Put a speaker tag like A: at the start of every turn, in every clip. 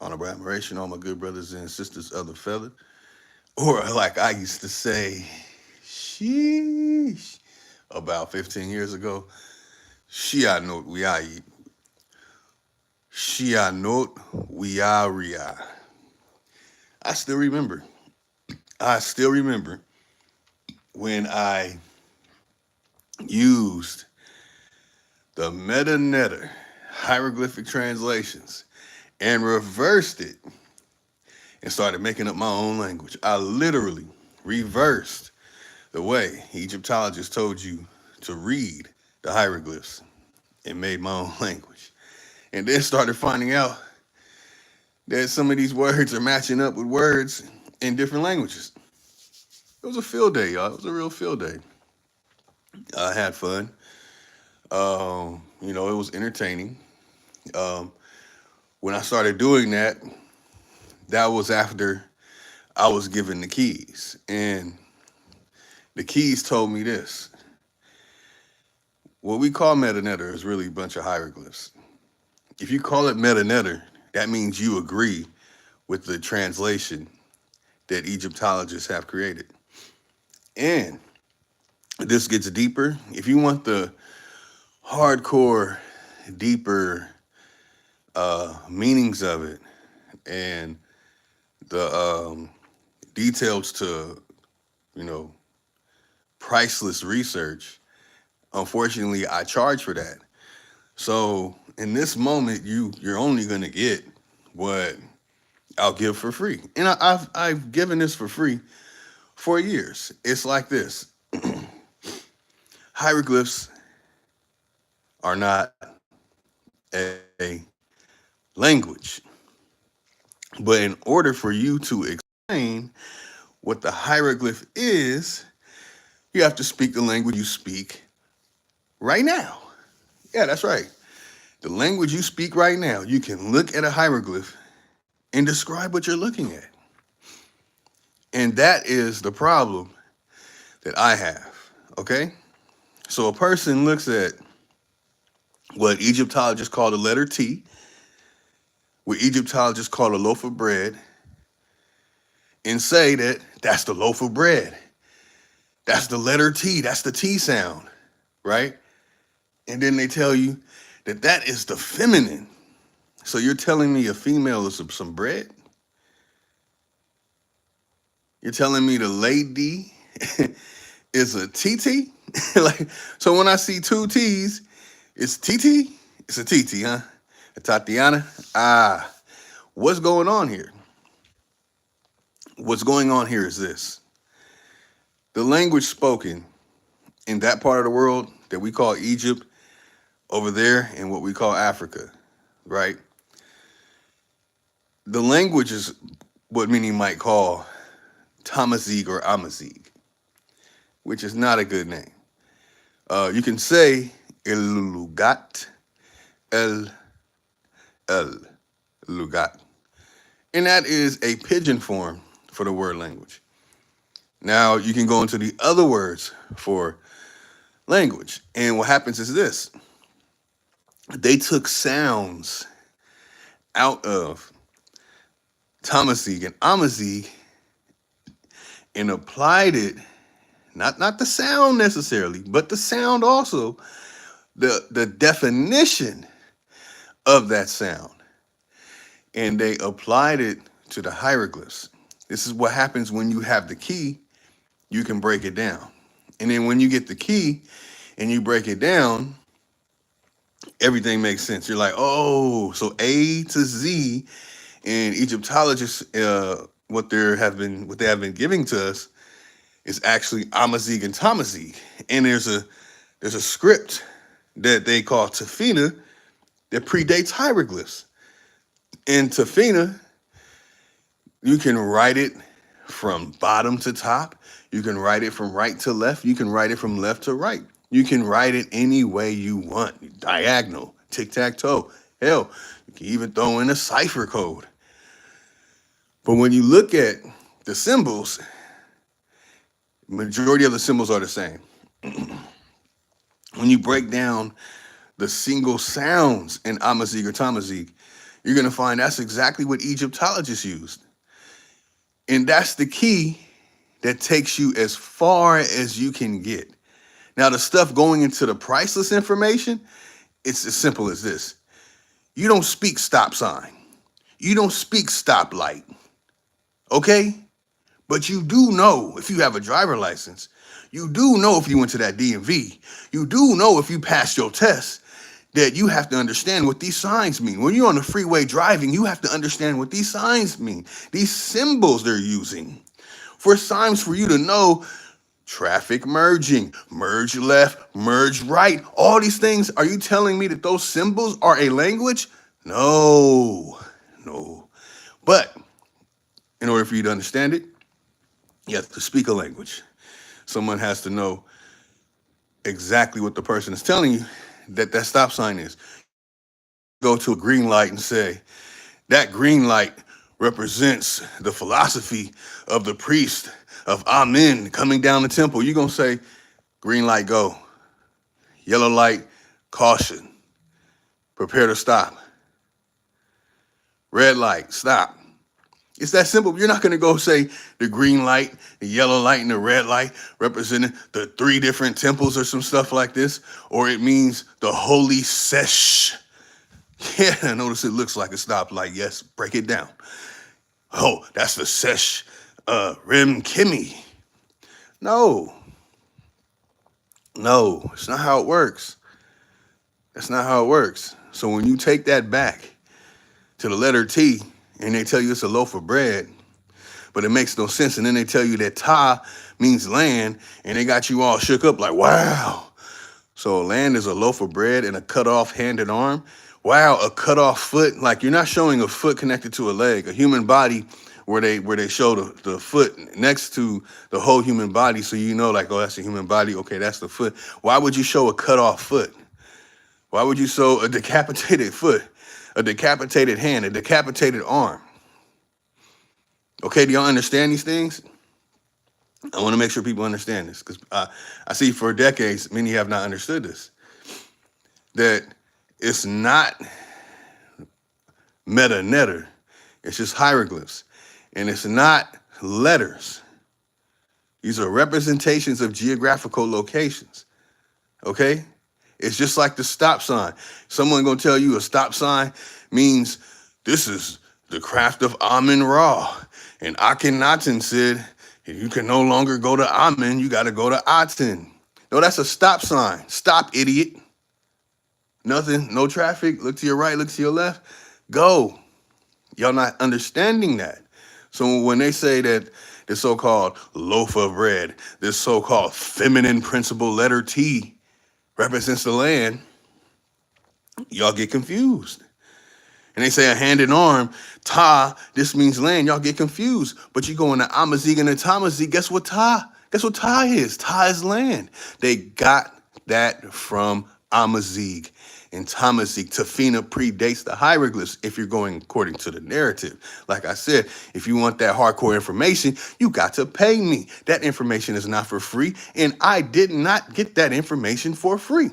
A: Honorable admiration, all my good brothers and sisters of the feather. Or like I used to say, sheesh, about 15 years ago, Shia note we are Shia note we are. I still remember. I still remember when I used the meta hieroglyphic translations and reversed it and started making up my own language. I literally reversed the way Egyptologists told you to read the hieroglyphs and made my own language. And then started finding out that some of these words are matching up with words in different languages. It was a field day, y'all. It was a real field day. I had fun. It was entertaining. Um, when I started doing that, that was after I was given the keys. And the keys told me this. What we call metanetter is really a bunch of hieroglyphs. If you call it metanetter, that means you agree with the translation that Egyptologists have created. And this gets deeper. If you want the hardcore, deeper meanings of it and the details to, you know, priceless research, unfortunately, I charge for that. So in this moment, you're only gonna get what I'll give for free, and I've given this for free for years. It's like this: hieroglyphs are not a language, but in order for you to explain what the hieroglyph is, you have to speak the language you speak right now. Yeah, that's right. The language you speak right now, you can look at a hieroglyph and describe what you're looking at. And that is the problem that I have. Okay? So a person looks at what Egyptologists call the letter T, what Egyptologists call a loaf of bread, and say that that's the loaf of bread. That's the letter T. That's the T sound, right? And then they tell you that that is the feminine. So you're telling me a female is some bread? You're telling me the lady is a TT? Like, so when I see two T's, it's TT? It's a TT, huh? A Tatiana? Ah, what's going on here? What's going on here is this. The language spoken in that part of the world that we call Egypt, over there in what we call Africa, right? The language is what many might call Tamazight or Amazigh, which is not a good name. You can say El Lugat, El El Lugat, and that is a pigeon form for the word language. Now you can go into the other words for language, and what happens is this: they took sounds out of Tamazight and Amazigh and applied it, not the sound necessarily, but the sound also, the definition of that sound. And they applied it to the hieroglyphs. This is what happens when you have the key, you can break it down. And then when you get the key and you break it down, everything makes sense. You're like, oh, so A to Z, and Egyptologists, what they have been giving to us is actually Amazigh and Tamazight. And there's a script that they call Tafina that predates hieroglyphs. In Tafina, you can write it from bottom to top. You can write it from right to left. You can write it from left to right. You can write it any way you want. Diagonal, tic-tac-toe. Hell, you can even throw in a cipher code. But when you look at the symbols, majority of the symbols are the same. When you break down the single sounds in Amazigh or Tamazight, you're going to find that's exactly what Egyptologists used. And that's the key that takes you as far as you can get. Now, the stuff going into the priceless information, it's as simple as this. You don't speak stop sign. You don't speak stoplight. Okay? But you do know if you have a driver license. You do know if you went to that DMV. You do know if you passed your test that you have to understand what these signs mean. When you're on the freeway driving, you have to understand what these signs mean. These symbols they're using for signs for you to know traffic merging, merge left, merge right. All these things, are you telling me that those symbols are a language? No. But in order for you to understand it, you have to speak a language. Someone has to know exactly what the person is telling you that stop sign is. Go to a green light and say, that green light represents the philosophy of the priest of Amen coming down the temple. You're going to say, green light, go. Yellow light, caution. Prepare to stop. Red light, stop. It's that simple. You're not going to go say the green light, the yellow light, and the red light representing the 3 different temples or some stuff like this. Or it means the holy sesh. Yeah, notice it looks like a stoplight. Yes, break it down. Oh, that's the sesh rim kimi. No, it's not how it works. That's not how it works. So when you take that back to the letter T, and they tell you it's a loaf of bread, but it makes no sense. And then they tell you that ta means land, and they got you all shook up like, wow. So land is a loaf of bread and a cut off hand and arm. Wow, a cut off foot. Like, you're not showing a foot connected to a leg, a human body where they show the foot next to the whole human body. So you know, like, oh, that's a human body. Okay, that's the foot. Why would you show a cut off foot? Why would you show a decapitated foot? A decapitated hand, a decapitated arm. Okay, do y'all understand these things? I want to make sure people understand this because I see for decades, many have not understood this. That it's not meta-netter, it's just hieroglyphs. And it's not letters. These are representations of geographical locations, okay? It's just like the stop sign. Someone gonna tell you a stop sign means this is the craft of Amen-Ra. And Akhenaten said, you can no longer go to Amen, you gotta go to Aten. No, that's a stop sign. Stop, idiot. Nothing, no traffic, look to your right, look to your left, go. Y'all not understanding that. So when they say that the so-called loaf of bread, this so-called feminine principle letter T, represents the land, y'all get confused. And they say a hand and arm, ta, this means land, y'all get confused. But you go into Amazigh and the Tamazight, guess what ta is? Ta is land. They got that from Amazigh and Tamazight. Tafina predates the hieroglyphs if you're going according to the narrative. Like I said, if you want that hardcore information, you got to pay me. That information is not for free, and I did not get that information for free.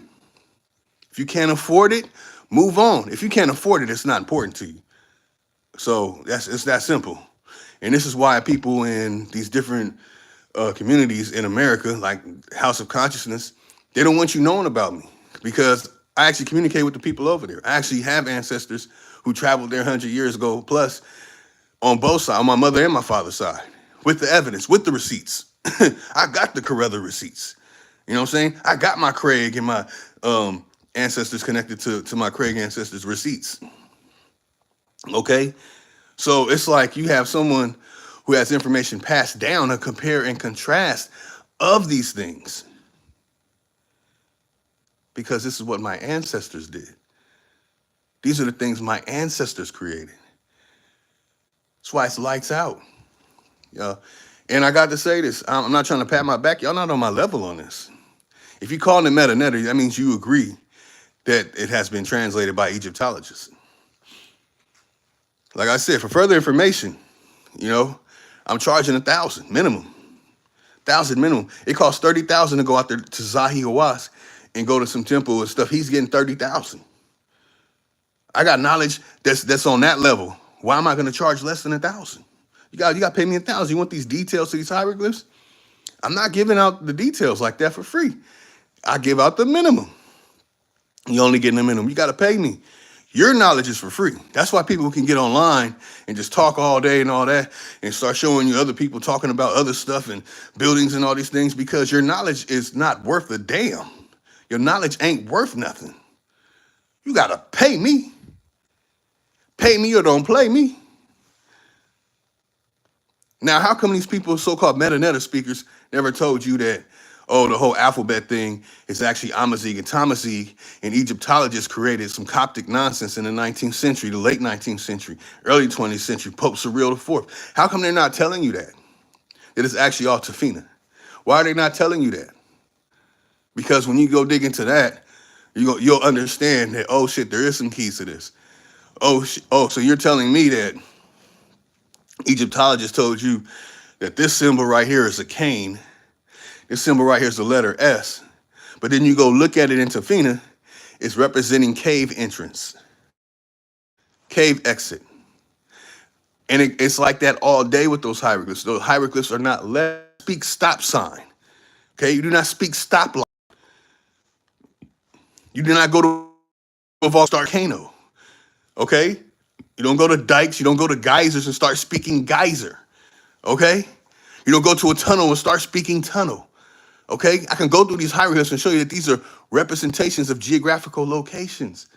A: If you can't afford it, move on. If you can't afford it, it's not important to you. So it's that simple. And this is why people in these different communities in America, like House of Consciousness, they don't want you knowing about me because I actually communicate with the people over there. I actually have ancestors who traveled there 100 years ago plus on both sides, on my mother and my father's side, with the evidence, with the receipts. I got the Carruthers receipts. You know what I'm saying? I got my Craig and my ancestors connected to my Craig ancestors receipts. Okay? So it's like you have someone who has information passed down to compare and contrast of these things. Because this is what my ancestors did. These are the things my ancestors created. That's why it's lights out. Yeah. And I got to say this. I'm not trying to pat my back. Y'all not on my level on this. If you call it meta-netter, that means you agree that it has been translated by Egyptologists. Like I said, for further information, I'm charging $1,000 minimum. $1,000 minimum. It costs $30,000 to go out there to Zahi Hawass and go to some temple and stuff. He's getting $30,000. I got knowledge that's on that level. Why am I going to charge less than 1,000? You got to pay me 1,000. You want these details to these hieroglyphs? I'm not giving out the details like that for free. I give out the minimum. You only getting the minimum. You got to pay me. Your knowledge is for free. That's why people can get online and just talk all day and all that and start showing you other people talking about other stuff and buildings and all these things, because your knowledge is not worth a damn. Your knowledge ain't worth nothing. You got to pay me. Pay me or don't play me. Now, how come these people, so-called meta speakers, never told you that, oh, the whole alphabet thing is actually Amazigh and Tamazigh, and Egyptologists created some Coptic nonsense in the 19th century, the late 19th century, early 20th century, Pope Cyril IV. How come they're not telling you that? That it's actually all Tafina. Why are they not telling you that? Because when you go dig into that, you'll understand that, oh shit, there is some keys to this. Oh, so you're telling me that Egyptologists told you that this symbol right here is a cane. This symbol right here is the letter S. But then you go look at it in Tafina, it's representing cave entrance, cave exit. And it's like that all day with those hieroglyphs. Those hieroglyphs are not speak stop sign. Okay, you do not speak stop line. You do not go to volcano. Okay? You don't go to dikes, you don't go to geysers and start speaking geyser. Okay? You don't go to a tunnel and start speaking tunnel. Okay? I can go through these hieroglyphs and show you that these are representations of geographical locations.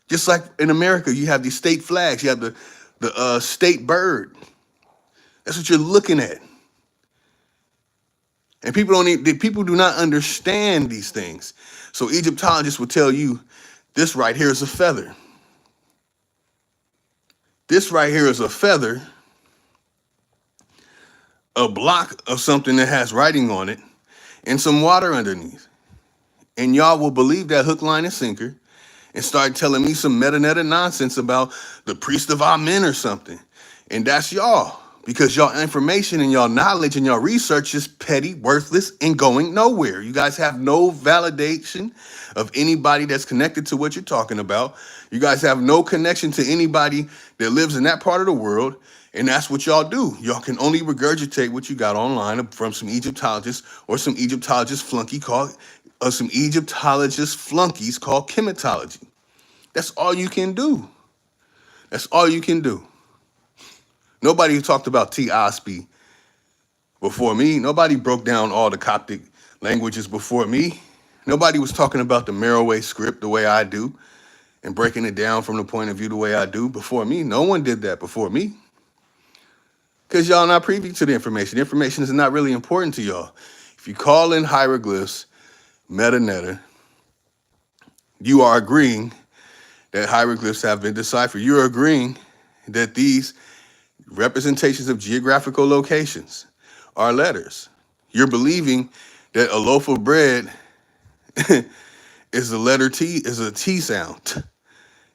A: Just like in America, you have these state flags, you have the state bird. That's what you're looking at. And people do not understand these things. So Egyptologists will tell you, this right here is a feather. This right here is a feather, a block of something that has writing on it, and some water underneath. And y'all will believe that hook, line, and sinker and start telling me some meta nonsense about the priest of Amen or something. And that's y'all. Because y'all information and y'all knowledge and y'all research is petty, worthless, and going nowhere. You guys have no validation of anybody that's connected to what you're talking about. You guys have no connection to anybody that lives in that part of the world. And that's what y'all do. Y'all can only regurgitate what you got online from some Egyptologists or some Egyptologist flunkies called chematology. That's all you can do. That's all you can do. Nobody talked about T-Ospi before me. Nobody broke down all the Coptic languages before me. Nobody was talking about the Merowe script the way I do and breaking it down from the point of view the way I do before me. No one did that before me. Because y'all not privy to the information. The information is not really important to y'all. If you call in hieroglyphs, meta, you are agreeing that hieroglyphs have been deciphered. You're agreeing that these representations of geographical locations are letters. You're believing that a loaf of bread is the letter T, is a T sound.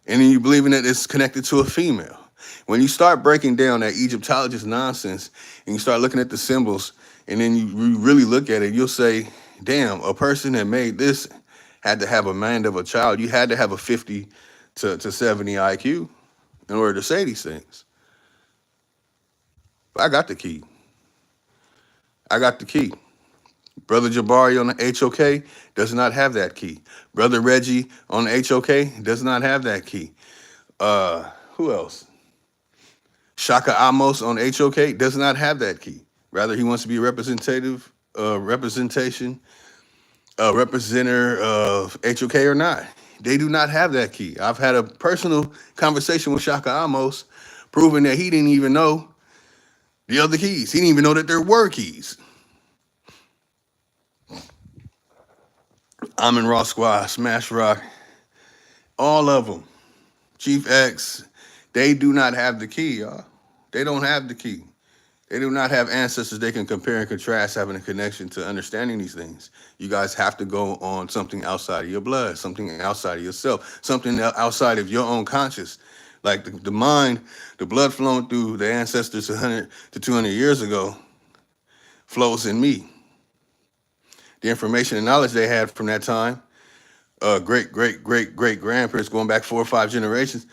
A: And then you're believing that it's connected to a female. When you start breaking down that Egyptologist nonsense and you start looking at the symbols and then you really look at it, you'll say, damn, a person that made this had to have a mind of a child. You had to have a 50 to 70 IQ in order to say these things. But I got the key. I got the key. Brother Jabari on the HOK does not have that key. Brother Reggie on the HOK does not have that key. Who else? Shaka Amos on HOK does not have that key. Rather, he wants to be a representative, representer of HOK or not. They do not have that key. I've had a personal conversation with Shaka Amos proving that he didn't even know the other keys. He didn't even know that there were keys. Amin Raw Squad, Smash Rock, all of them. Chief X, they do not have the key, y'all. They don't have the key. They do not have ancestors they can compare and contrast having a connection to understanding these things. You guys have to go on something outside of your blood, something outside of yourself, something outside of your own conscious. Like the mind, the blood flowing through the ancestors 100 to 200 years ago flows in me. The information and knowledge they had from that time great, great, great, great grandparents going back 4 or 5 generations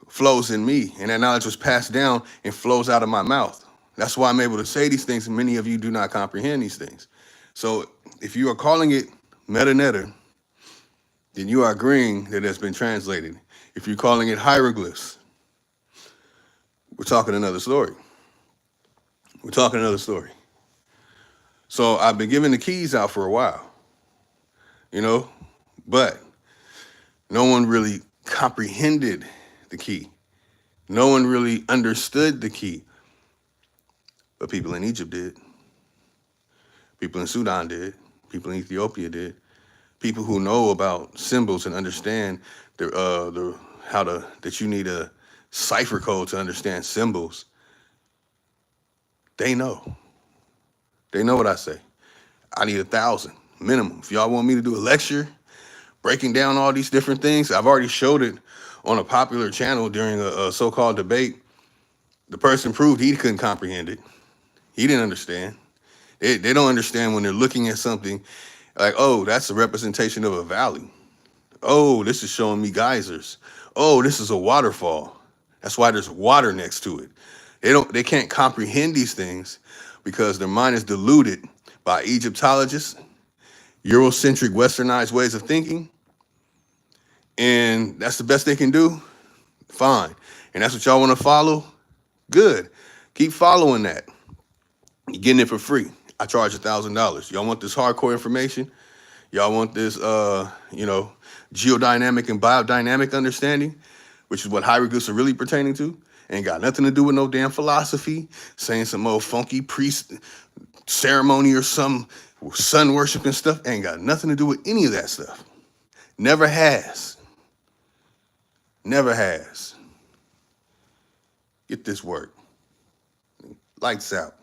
A: flows in me. And that knowledge was passed down and flows out of my mouth. That's why I'm able to say these things, and many of you do not comprehend these things. So if you are calling it meta netta, then you are agreeing that it's been translated. If you're calling it hieroglyphs, we're talking another story. We're talking another story. So I've been giving the keys out for a while, but no one really comprehended the key. No one really understood the key. But people in Egypt did. People in Sudan did. People in Ethiopia did. People who know about symbols and understand that you need a cipher code to understand symbols. They know. They know what I say. I need 1,000 minimum. If y'all want me to do a lecture breaking down all these different things, I've already showed it on a popular channel during a so-called debate. The person proved he couldn't comprehend it. He didn't understand. They don't understand when they're looking at something like, oh, that's a representation of a valley. Oh, this is showing me geysers. Oh, this is a waterfall. That's why there's water next to it. They can't comprehend these things because their mind is diluted by Egyptologists, Eurocentric westernized ways of thinking. And that's the best they can do. Fine. And that's what y'all want to follow? Good. Keep following that. You're getting it for free. I charge $1,000. Y'all want this hardcore information? Y'all want this, geodynamic and biodynamic understanding, which is what hieroglyphs are really pertaining to? Ain't got nothing to do with no damn philosophy, saying some old funky priest ceremony or some sun worship and stuff. Ain't got nothing to do with any of that stuff. Never has. Never has. Get this work. Lights out.